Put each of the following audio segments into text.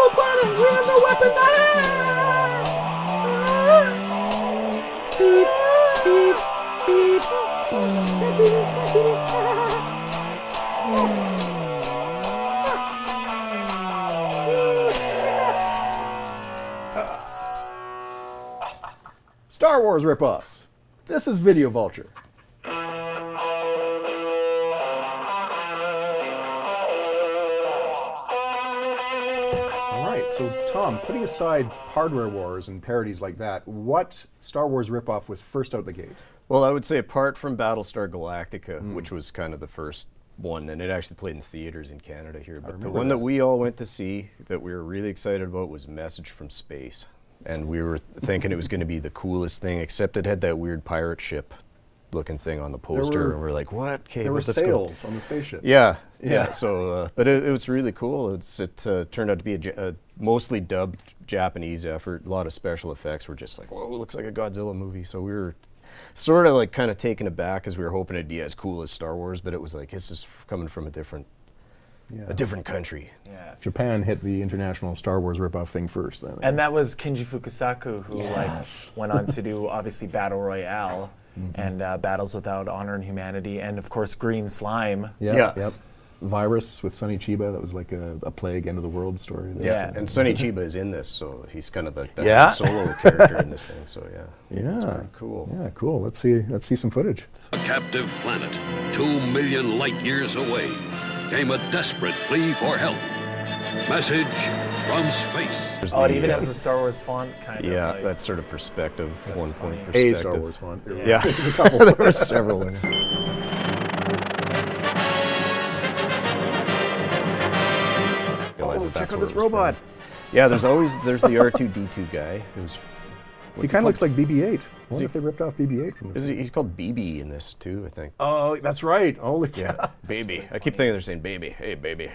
whole planet. We have no weapons. Beep, beep, beep. Star Wars ripoffs. This is Video Vulture. So, Tom, putting aside hardware wars and parodies like that, what Star Wars ripoff was first out the gate? Well, I would say apart from Battlestar Galactica, which was kind of the first one, and it actually played in theaters in Canada here, but the one that we all went to see that we were really excited about was Message from Space. And we were thinking it was going to be the coolest thing, except it had that weird pirate ship looking thing on the poster, and we're like, what? Okay, there were sails on the spaceship. Yeah. So, but it was really cool. It turned out to be a mostly dubbed Japanese effort. A lot of special effects were just like, whoa, it looks like a Godzilla movie. So we were sort of like kind of taken aback because we were hoping it'd be as cool as Star Wars, but it was like, this is coming from a different country. Yeah. Japan hit the international Star Wars ripoff thing first. Then. And that was Kinji Fukasaku, who went on to do obviously Battle Royale. And Battles Without Honor and Humanity, and of course Green Slime. Yep. Virus with Sonny Chiba, that was like a plague end of the world story. And Sonny Chiba is in this, so he's kind of the solo character in this thing. So it's pretty cool. Yeah, cool. Let's see some footage. A captive planet, 2 million light years away, came a desperate plea for help. Message from space. It even has the Star Wars font kind of. Yeah, like, that sort of perspective, one point perspective. A Star Wars font. Yeah, there's a couple. There were several in it. Check out this robot. Yeah, there's the R2-D2 guy. He kind of looks like BB-8. I wonder if they ripped off BB-8 from this. He's called BB in this too, I think. Oh, that's right. Holy cow. Baby. I keep thinking they're saying baby. Hey, baby.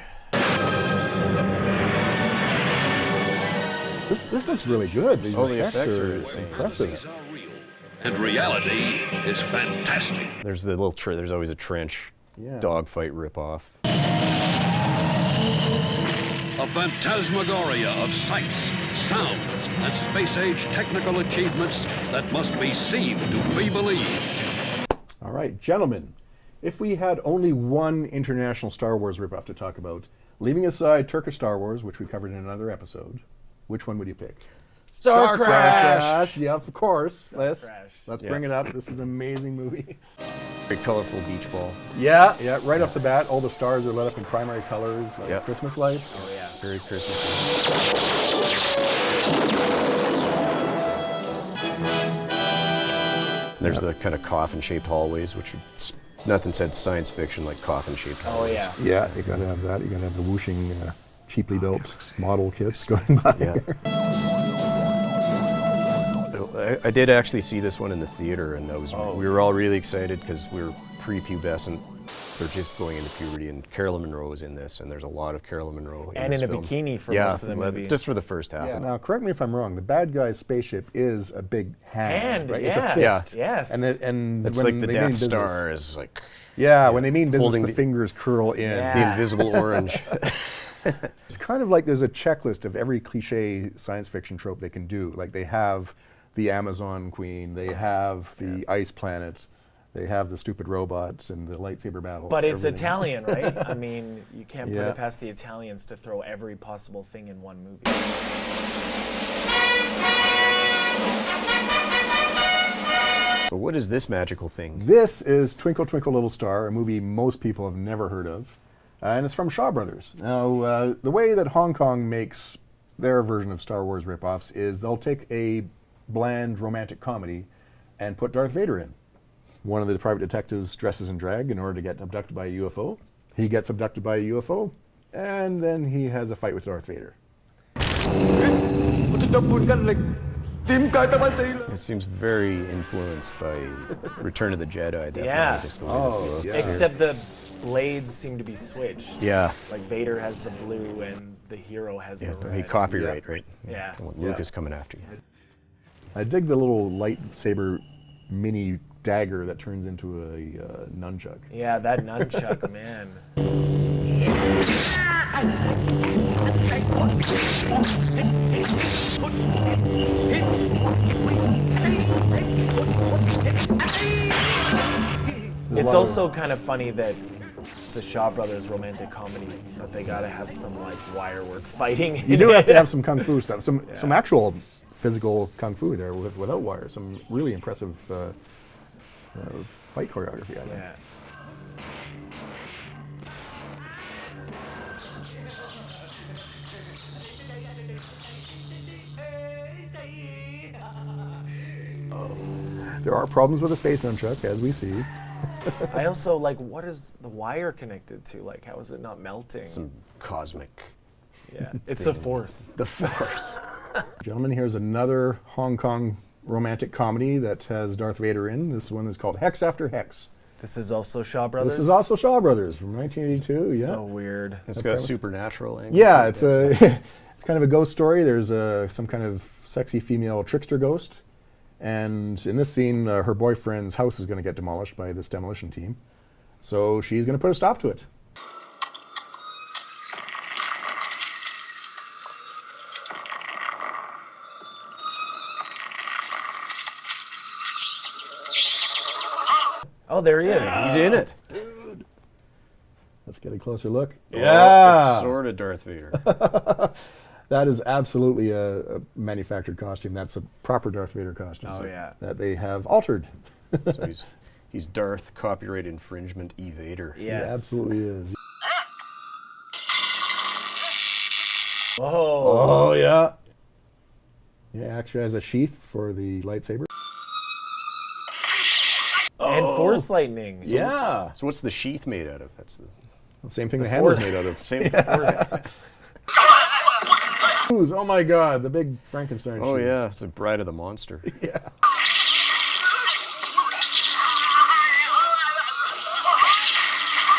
This looks really good. These the effects are insane. impressive. And reality is fantastic. There's the little there's always a trench dogfight ripoff. A phantasmagoria of sights, sounds, and space-age technical achievements that must be seen to be believed. All right, gentlemen, if we had only one international Star Wars ripoff to talk about, leaving aside Turkish Star Wars, which we covered in another episode, which one would you pick? Star Crash! Yeah, of course. Let's Crash. bring it up. This is an amazing movie. Very colorful beach ball. Yeah, right off the bat, all the stars are lit up in primary colors, like Christmas lights. Oh yeah. Very Christmassy. There's the kind of coffin-shaped hallways, which nothing said science fiction like coffin-shaped hallways. Oh yeah. Yeah, you gotta have that. You gotta have the whooshing, cheaply built model kits going by here. I did actually see this one in the theater, and we were all really excited because we were prepubescent. They're just going into puberty, and Carolyn Monroe is in this, and there's a lot of Carolyn Monroe in this film. Bikini for most of the movie. Just for the first half. Yeah. Now, correct me if I'm wrong. The bad guy's spaceship is a big hand, right? Yeah. It's a fist. Yes. And It's when like the they Death mean business, Star is like when they mean business, holding the fingers curl in. the invisible orange. It's kind of like there's a checklist of every cliche science fiction trope they can do. Like they have the Amazon Queen, they have the ice planet, they have the stupid robots and the lightsaber battle. But it's Italian, right? I mean, you can't put it past the Italians to throw every possible thing in one movie. So what is this magical thing? This is Twinkle Twinkle Little Star, a movie most people have never heard of. And it's from Shaw Brothers. Now, the way that Hong Kong makes their version of Star Wars ripoffs is they'll take a bland romantic comedy and put Darth Vader in. One of the private detectives dresses in drag in order to get abducted by a UFO. He gets abducted by a UFO, and then he has a fight with Darth Vader. It seems very influenced by Return of the Jedi, definitely. Yeah. Just the way this looks. yeah. Except the blades seem to be switched. Yeah. Like Vader has the blue and the hero has the red. He copyright, right? Yeah. Luke is coming after you. I dig the little lightsaber mini dagger that turns into a nunchuck. Yeah, that nunchuck, man. It's also kind of funny that it's a Shaw Brothers romantic comedy, but they gotta have some like wire work fighting. You do have to have some kung fu stuff, some actual physical kung fu there without wires. Some really impressive fight choreography. I think. Yeah. There are problems with the space nunchuck, as we see. I also like, what is the wire connected to? Like, how is it not melting? Some cosmic. Yeah, it's the Force. The Force. Gentlemen, here's another Hong Kong romantic comedy that has Darth Vader in. This one is called Hex After Hex. This is also Shaw Brothers? This is also Shaw Brothers from 1982, yeah. So weird. It's got a supernatural angle. Yeah, it's it's kind of a ghost story. There's some kind of sexy female trickster ghost. And in this scene, her boyfriend's house is going to get demolished by this demolition team. So she's going to put a stop to it. Oh, there he is. He's in it. Dude. Let's get a closer look. Yeah. It's sort of Darth Vader. That is absolutely a manufactured costume. That's a proper Darth Vader costume. Oh, yeah. That they have altered. So he's Darth copyright infringement evader. Yes. He absolutely is. Whoa. Oh, yeah. Yeah, actually has a sheath for the lightsaber. And Force lightning. So Yeah. So what's the sheath made out of? That's the Same thing the hand was Force. made out of. same Force. Oh my God, the big Frankenstein Oh shoes. yeah, it's the Bride of the Monster. Yeah.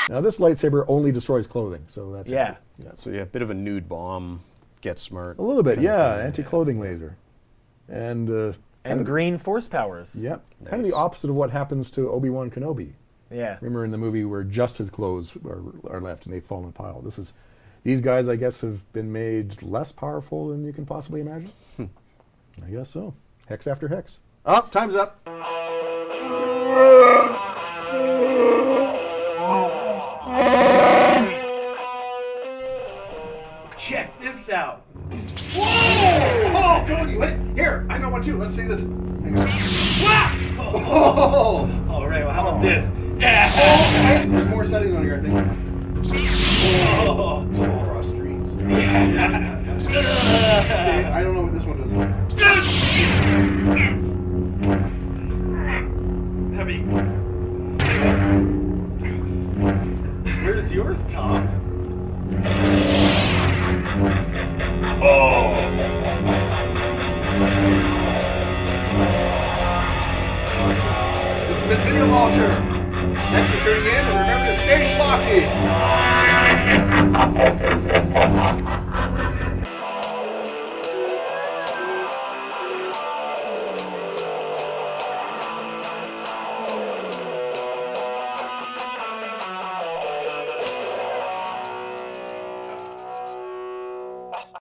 Now this lightsaber only destroys clothing, so that's Yeah. So yeah, a bit of a nude bomb. Get smart. a little bit, yeah, anti-clothing laser, and And green Force powers. yeah, kind of Nice. the opposite of what happens to Obi-Wan Kenobi. Yeah. Remember in the movie where just his clothes are left and they fall in a pile. These guys, I guess, have been made less powerful than you can possibly imagine. I guess so. Hex after hex. Oh, time's up. Check this out. Whoa! Oh, Cody, wait. Here, I got one too. Let's see this. Hang on. Wow! Oh! All right, well, how about this? Hey, there's more settings on here, I think. Oh. Cross streams. Okay, I don't know what this one does. Heavy. Where's yours, Tom? Oh! This has been Video Vulture. Thanks for tuning in, and remember to stay schlocky.